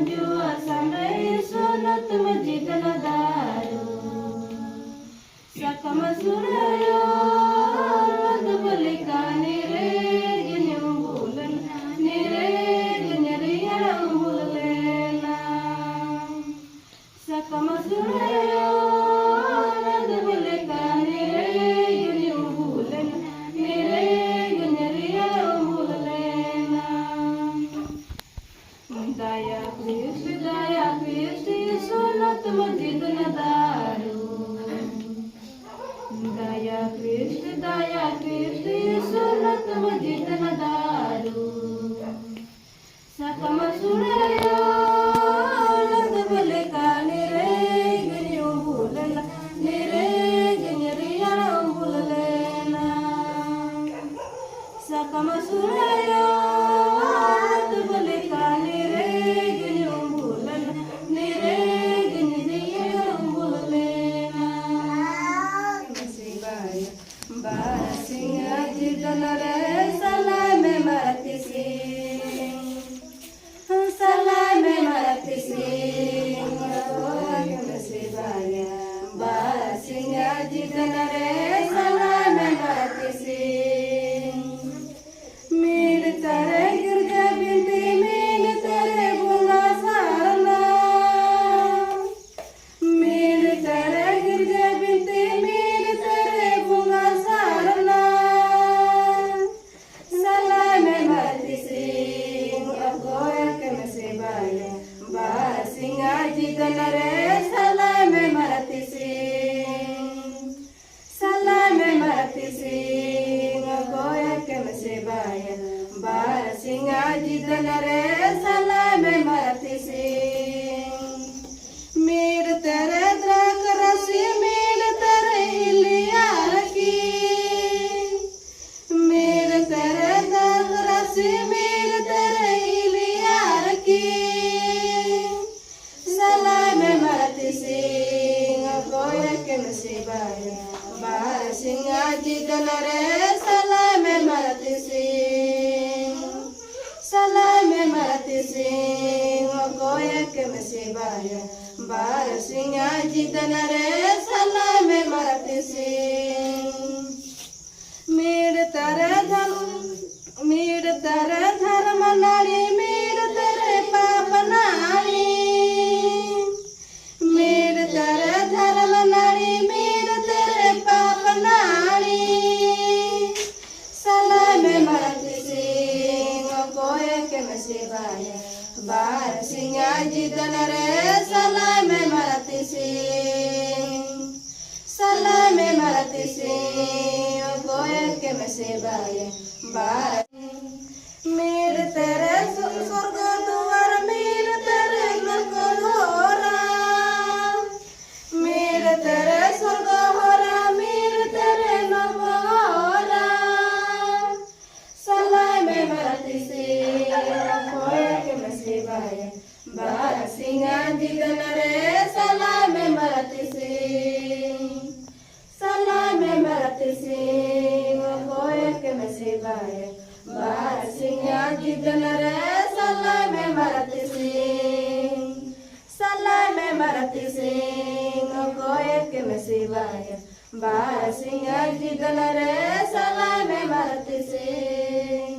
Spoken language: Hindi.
Juasan dai sunat masjid nadaru sakama suraya madbalikani re ginyumbulan nire ginyariyamulena sakama suraya madbalikani re ginyumbulan nire ginyariyamulena Daya Kristi sunat masjid nadaru Daya Kristi sunat masjid nadaru Sakama suraya nadbalikani re ginyumbulan nire ginyariyamulena Sakama suraya nadbalikani re ginyumbulan nire ginyariyamulena Basinga jidanare salame maratisi Basinga jidanare salame maratisi मेरे तेरे गिरजा बिंदी मेरे तेरे बुला सारना मेरे तेरे गिरजा बिंदी मेरे तेरे बुला सारना सलामे मरती सिंह अगोया के मसेबाया बासिंगा जिदन रे सलामे मरती सिंह अगोया के मसेबाया बासिंगा जिदन रे सलामे मरती सिंह मेरे तेरे द्राक रसी मेरे तेरे इलिया रखी मेरे तेरे द्राक रसी मेरे तेरे इलिया रखी सलामे मरती सिंह गोया के नसीबाया बासिंगा जिदन रे सलामे मरती सिंह गोया के नसीबाया बासिंगा जिदन रे सलामे मरती सिंह मेरे तेरे धर्म नारी मेरे तेरे पाप नारी मेरे तेरे धर्म नारी मेरे तेरे पाप नारी सलामे मरती सिंह गोया के नसीबाया बासिंगा जिदन रे सलामे मरती सिंह गोया के नसीबाया मेरे तेरे स्वर्ग द्वार मेरे तेरे नरक होरा मेरे तेरे स्वर्ग होरा मेरे तेरे नरक होरा सलामे मरती सिंह गोया के नसीबाया बासिंगा जिदन रे सलामे मरती सिंह गोया के नसीबाया बासिंगा जिदन रे सलामे मरती सिंह गोया के नसीबाया बासिंगा जिदन रे सलामे मरती सिंह